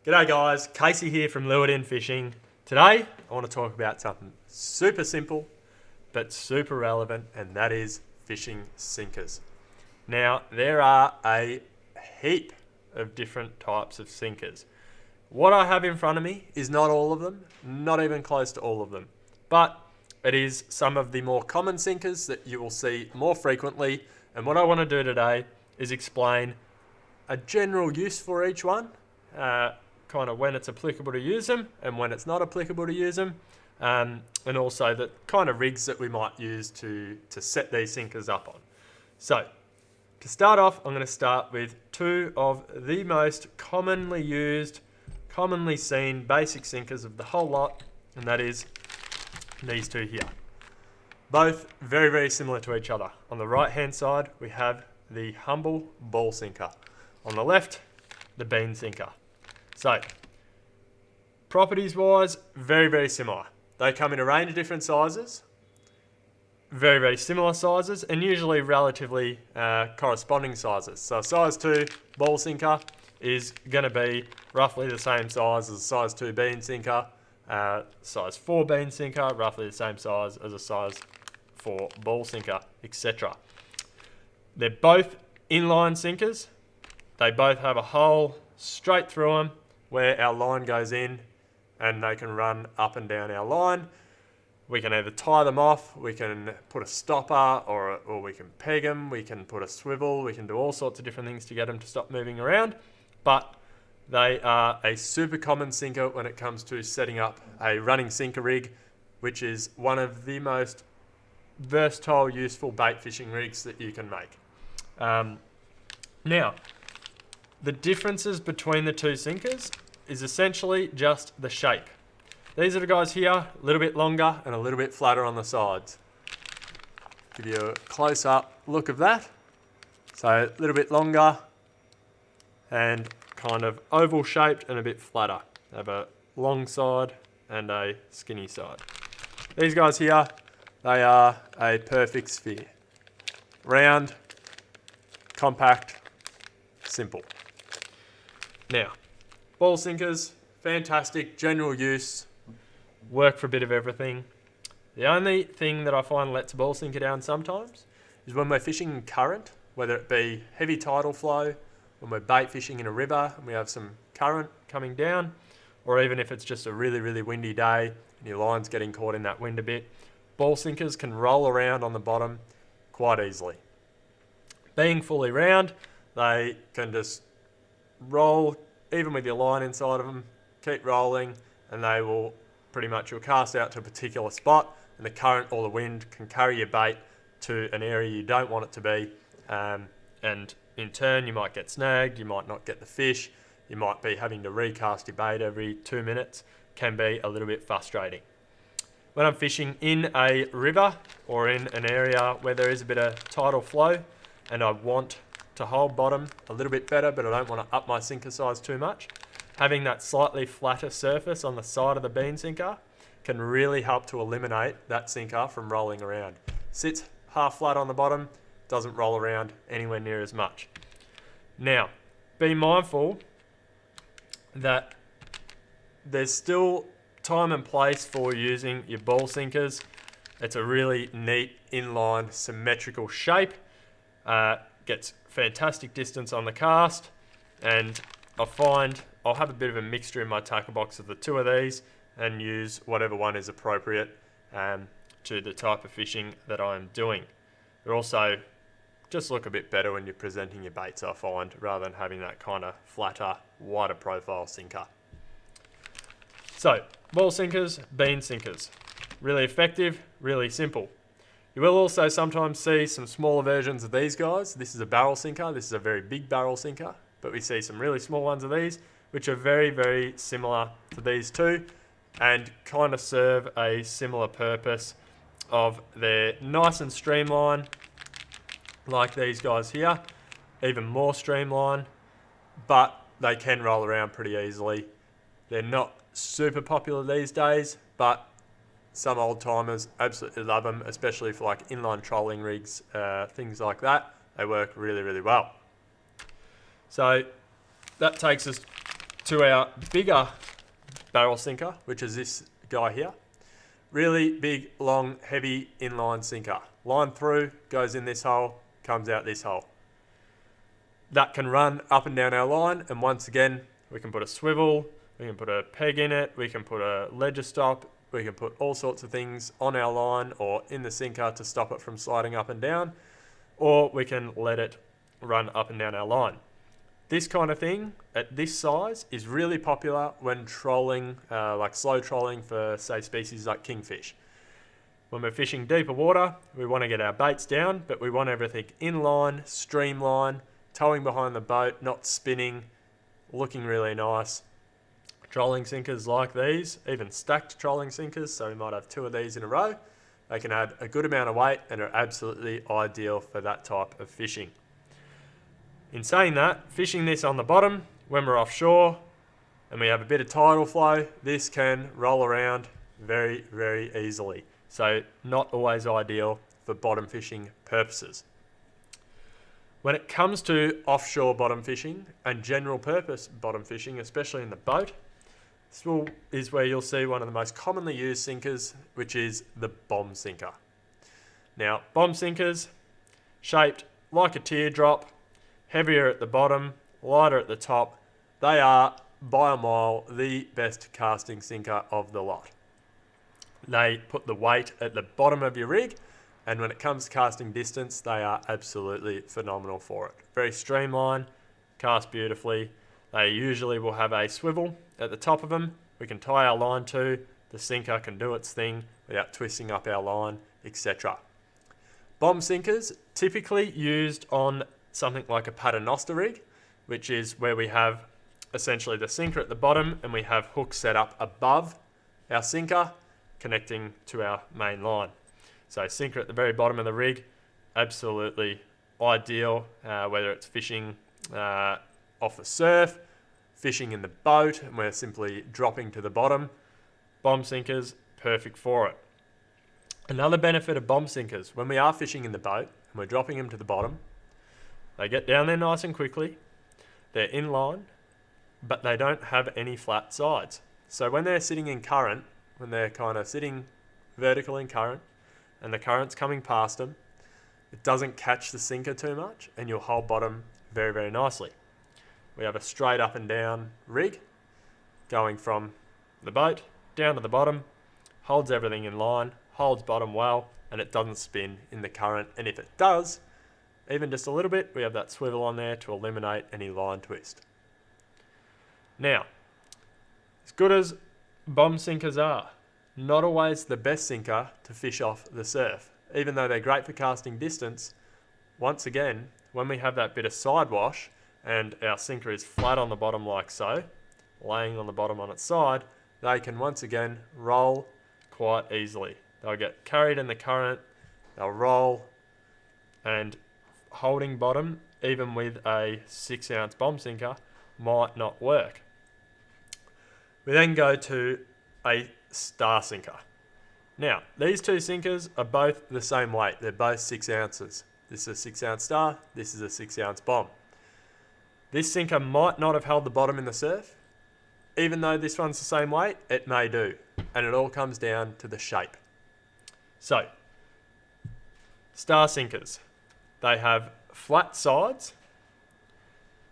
G'day guys, Casey here from Lured In Fishing. Today I want to talk about something super simple but super relevant, and that is fishing sinkers. Now there are a heap of different types of sinkers. What I have in front of me is not all of them, not even close to all of them, but it is some of the more common sinkers that you will see more frequently, and what I want to do today is explain a general use for each one, kind of when it's applicable to use them and when it's not applicable to use them, and also the kind of rigs that we might use to set these sinkers up on. So to start off, I'm going to start with two of the most commonly used, commonly seen basic sinkers of the whole lot, and that is these two here. Both very, very similar to each other. On the right hand side we have the humble ball sinker. On the left, the bean sinker. So, properties wise, very, very similar. They come in a range of different sizes, very, very similar sizes, and usually relatively corresponding sizes. So a size 2 ball sinker is going to be roughly the same size as a size 2 bean sinker, size 4 bean sinker, roughly the same size as a size 4 ball sinker, etc. They're both inline sinkers. They both have a hole straight through them where our line goes in, and they can run up and down our line. We can either tie them off, we can put a stopper, or we can peg them, we can put a swivel, we can do all sorts of different things to get them to stop moving around. But they are a super common sinker when it comes to setting up a running sinker rig, which is one of the most versatile, useful bait fishing rigs that you can make. Now, the differences between the two sinkers is essentially just the shape. These are the guys here, a little bit longer and a little bit flatter on the sides. Give you a close-up look of that. So a little bit longer and kind of oval shaped and a bit flatter. They have a long side and a skinny side. These guys here, they are a perfect sphere. Round, compact, simple. Now, ball sinkers, fantastic, general use, work for a bit of everything. The only thing that I find lets a ball sinker down sometimes is when we're fishing in current, whether it be heavy tidal flow, when we're bait fishing in a river and we have some current coming down, or even if it's just a really, really windy day and your line's getting caught in that wind a bit, ball sinkers can roll around on the bottom quite easily. Being fully round, they can just roll, even with your line inside of them, keep rolling, and they will pretty much, you'll cast out to a particular spot, and the current or the wind can carry your bait to an area you don't want it to be, and in turn you might get snagged, you might not get the fish, you might be having to recast your bait every 2 minutes. Can be a little bit frustrating. When I'm fishing in a river or in an area where there is a bit of tidal flow and I want to hold bottom a little bit better, but I don't want to up my sinker size too much, having that slightly flatter surface on the side of the bean sinker can really help to eliminate that sinker from rolling around. Sits half flat on the bottom, doesn't roll around anywhere near as much. Now, be mindful that there's still time and place for using your ball sinkers. It's a really neat inline symmetrical shape. Gets fantastic distance on the cast, and I find I'll have a bit of a mixture in my tackle box of the two of these and use whatever one is appropriate to the type of fishing that I'm doing. They also just look a bit better when you're presenting your baits, I find, rather than having that kind of flatter, wider profile sinker. So, ball sinkers, bean sinkers. Really effective, really simple. You will also sometimes see some smaller versions of these guys. This is a barrel sinker. This is a very big barrel sinker, but we see some really small ones of these, which are very, very similar to these two and kind of serve a similar purpose of they're nice and streamlined, like these guys here, even more streamlined, but they can roll around pretty easily. They're not super popular these days, but some old timers absolutely love them, especially for like inline trolling rigs, things like that. They work really, really well. So that takes us to our bigger barrel sinker, which is this guy here. Really big, long, heavy inline sinker. Line through, goes in this hole, comes out this hole. That can run up and down our line, and once again, we can put a swivel, we can put a peg in it, we can put a ledger stop, we can put all sorts of things on our line or in the sinker to stop it from sliding up and down, or we can let it run up and down our line. This kind of thing at this size is really popular when trolling, like slow trolling for, say, species like kingfish. When we're fishing deeper water, we want to get our baits down, but we want everything in line, streamline, towing behind the boat, not spinning, looking really nice. Trolling sinkers like these, even stacked trolling sinkers, so we might have 2 of these in a row, they can add a good amount of weight and are absolutely ideal for that type of fishing. In saying that, fishing this on the bottom, when we're offshore and we have a bit of tidal flow, this can roll around very, very easily. So not always ideal for bottom fishing purposes. When it comes to offshore bottom fishing and general purpose bottom fishing, especially in the boat, this is where you'll see one of the most commonly used sinkers, which is the bomb sinker. Now, bomb sinkers, shaped like a teardrop, heavier at the bottom, lighter at the top. They are, by a mile, the best casting sinker of the lot. They put the weight at the bottom of your rig, and when it comes to casting distance, they are absolutely phenomenal for it. Very streamlined, cast beautifully. They usually will have a swivel at the top of them. We can tie our line to, the sinker can do its thing without twisting up our line, etc. Bomb sinkers, typically used on something like a paternoster rig, which is where we have essentially the sinker at the bottom and we have hooks set up above our sinker connecting to our main line. So sinker at the very bottom of the rig, absolutely ideal, whether it's fishing off the surf, fishing in the boat, and we're simply dropping to the bottom. Bomb sinkers, perfect for it. Another benefit of bomb sinkers, when we are fishing in the boat and we're dropping them to the bottom, they get down there nice and quickly, they're in line, but they don't have any flat sides. So when they're sitting in current, when they're kind of sitting vertical in current and the current's coming past them, it doesn't catch the sinker too much and you'll hold bottom very, very nicely. We have a straight up and down rig going from the boat down to the bottom, holds everything in line, holds bottom well, and it doesn't spin in the current. And if it does, even just a little bit, we have that swivel on there to eliminate any line twist. Now, as good as bomb sinkers are, not always the best sinker to fish off the surf. Even though they're great for casting distance, once again, when we have that bit of side wash and our sinker is flat on the bottom like so, laying on the bottom on its side, they can once again roll quite easily. They'll get carried in the current, they'll roll, and holding bottom, even with a 6-ounce bomb sinker, might not work. We then go to a star sinker. Now, these two sinkers are both the same weight. They're both 6 ounces. This is a 6-ounce star, this is a 6-ounce bomb. This sinker might not have held the bottom in the surf. Even though this one's the same weight, it may do. And it all comes down to the shape. So, star sinkers. They have flat sides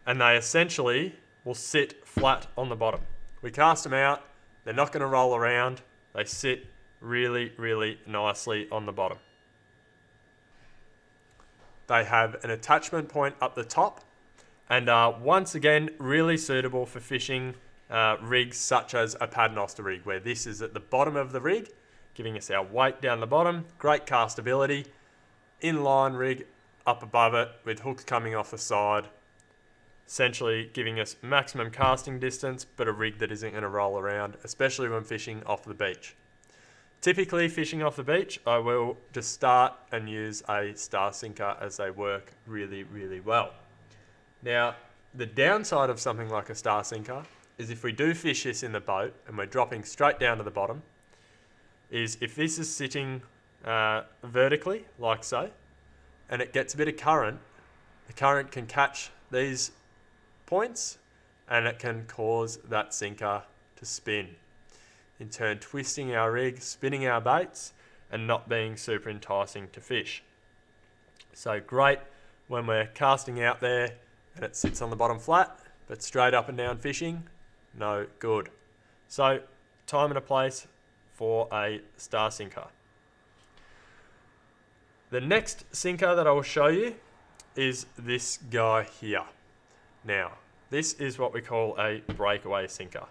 and they essentially will sit flat on the bottom. We cast them out, they're not going to roll around, they sit really, really nicely on the bottom. They have an attachment point up the top and are once again really suitable for fishing rigs such as a paternoster rig, where this is at the bottom of the rig, giving us our weight down the bottom, great castability, inline rig up above it with hooks coming off the side, essentially giving us maximum casting distance, but a rig that isn't going to roll around, especially when fishing off the beach. Typically fishing off the beach, I will just start and use a star sinker as they work really, really well. Now, the downside of something like a star sinker is if we do fish this in the boat and we're dropping straight down to the bottom, is if this is sitting vertically, like so, and it gets a bit of current, the current can catch these points and it can cause that sinker to spin, in turn twisting our rig, spinning our baits, and not being super enticing to fish. So great when we're casting out there and it sits on the bottom flat, but straight up and down fishing, no good. So time and a place for a star sinker. The next sinker that I will show you is this guy here. Now, this is what we call a breakaway sinker.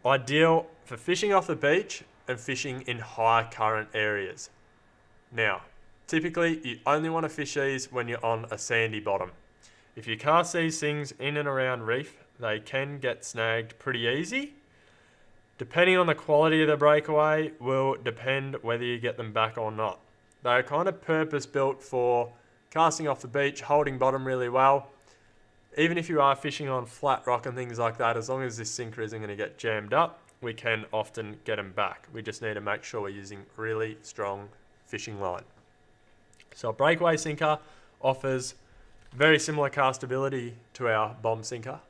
Ideal for fishing off the beach and fishing in high current areas. Now, typically you only want to fish these when you're on a sandy bottom. If you cast these things in and around reef, they can get snagged pretty easy. Depending on the quality of the breakaway will depend whether you get them back or not. They're kind of purpose built for casting off the beach, holding bottom really well. Even if you are fishing on flat rock and things like that, as long as this sinker isn't going to get jammed up, we can often get them back. We just need to make sure we're using really strong fishing line. So a breakaway sinker offers very similar castability to our bomb sinker.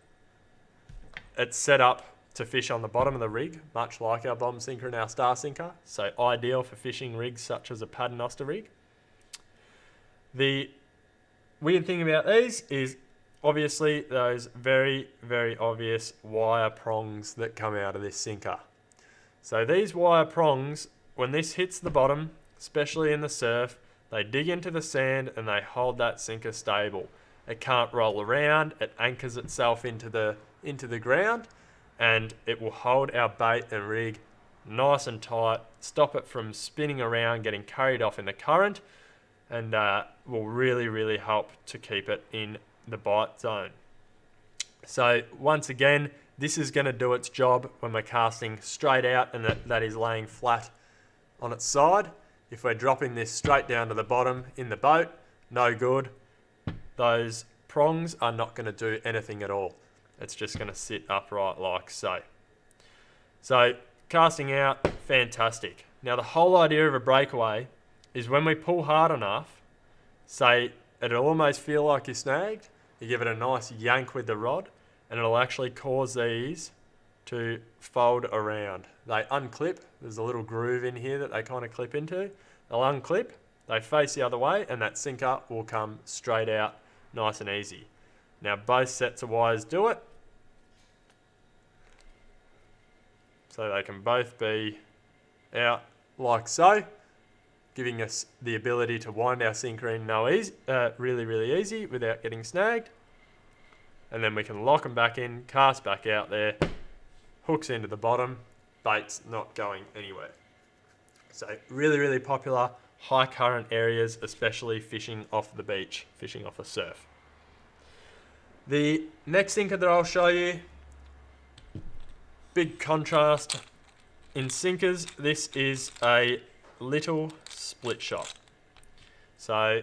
It's set up to fish on the bottom of the rig, much like our bomb sinker and our star sinker, so ideal for fishing rigs such as a paternoster rig. The weird thing about these is obviously those very, very obvious wire prongs that come out of this sinker. So these wire prongs, when this hits the bottom, especially in the surf, they dig into the sand and they hold that sinker stable. It can't roll around, it anchors itself into the ground, and it will hold our bait and rig nice and tight, stop it from spinning around, getting carried off in the current, and will really, really help to keep it in the bite zone. So once again, this is going to do its job when we're casting straight out and that is laying flat on its side. If we're dropping this straight down to the bottom in the boat, no good. Those prongs are not going to do anything at all. It's just going to sit upright like so. So casting out, fantastic. Now the whole idea of a breakaway is when we pull hard enough, say it'll almost feel like you're snagged, you give it a nice yank with the rod, and it'll actually cause these to fold around. They unclip, there's a little groove in here that they kind of clip into. They'll unclip, they face the other way, and that sinker will come straight out nice and easy. Now both sets of wires do it, so they can both be out like so, giving us the ability to wind our sinker in really, really easy without getting snagged. And then we can lock them back in, cast back out there, hooks into the bottom, bait's not going anywhere. So really, really popular, high current areas, especially fishing off the beach, fishing off a surf. The next sinker that I'll show you, big contrast in sinkers. This is a little split shot. So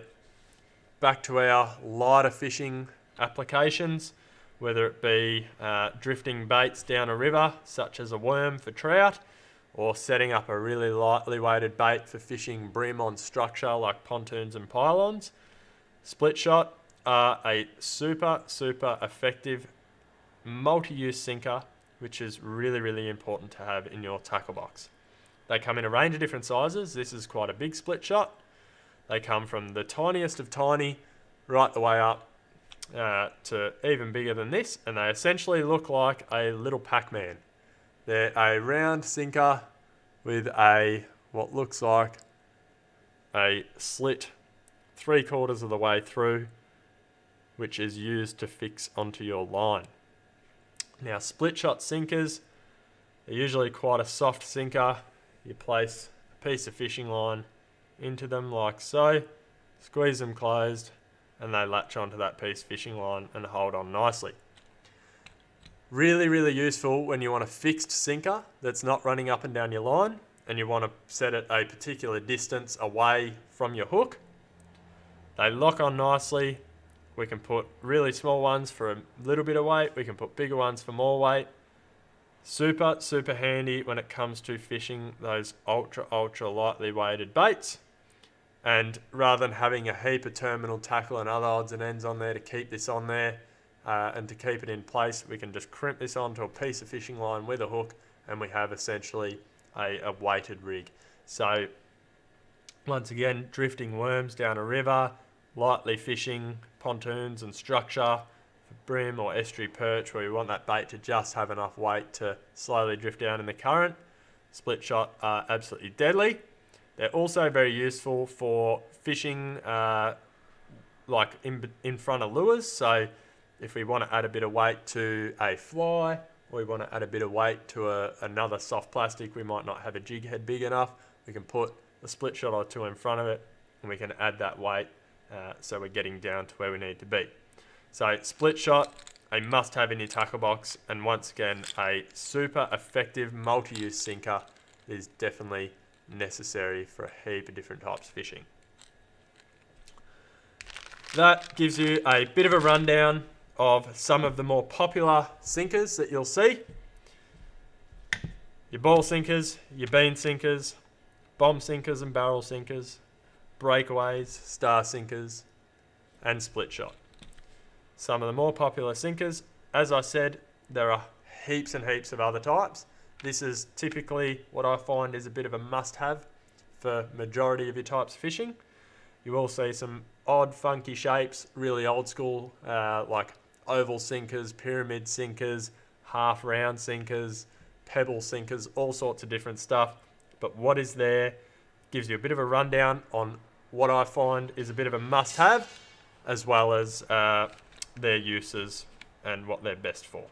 back to our lighter fishing applications, whether it be drifting baits down a river such as a worm for trout, or setting up a really lightly weighted bait for fishing brim on structure like pontoons and pylons. Split shot are a super effective multi-use sinker, which is really, really important to have in your tackle box. They come in a range of different sizes. This is quite a big split shot. They come from the tiniest of tiny right the way up to even bigger than this, and they essentially look like a little Pac-Man. They're a round sinker with what looks like a slit 3/4 of the way through, which is used to fix onto your line. Now split shot sinkers are usually quite a soft sinker. You place a piece of fishing line into them like so, squeeze them closed, and they latch onto that piece of fishing line and hold on nicely. Really, really useful when you want a fixed sinker that's not running up and down your line and you want to set it a particular distance away from your hook. They lock on nicely. We can put really small ones for a little bit of weight. We can put bigger ones for more weight. Super handy when it comes to fishing those ultra lightly weighted baits. And rather than having a heap of terminal tackle and other odds and ends on there to keep this on there, and to keep it in place, we can just crimp this onto a piece of fishing line with a hook, and we have essentially a weighted rig. So once again, drifting worms down a river, lightly fishing pontoons and structure for bream or estuary perch, where we want that bait to just have enough weight to slowly drift down in the current. Split shot are absolutely deadly. They're also very useful for fishing like in front of lures. So if we want to add a bit of weight to a fly, or we want to add a bit of weight to another soft plastic, we might not have a jig head big enough, we can put a split shot or two in front of it, and we can add that weight so we're getting down to where we need to be. So split shot, a must-have in your tackle box, and once again, a super effective multi-use sinker is definitely necessary for a heap of different types of fishing. That gives you a bit of a rundown of some of the more popular sinkers that you'll see. Your ball sinkers, your bean sinkers, bomb sinkers and barrel sinkers, breakaways, star sinkers, and split shot. Some of the more popular sinkers, as I said, there are heaps and heaps of other types. This is typically what I find is a bit of a must-have for majority of your types of fishing. You will see some odd, funky shapes, really old school, like oval sinkers, pyramid sinkers, half round sinkers, pebble sinkers, all sorts of different stuff. But what is there gives you a bit of a rundown on what I find is a bit of a must-have, as well as their uses and what they're best for.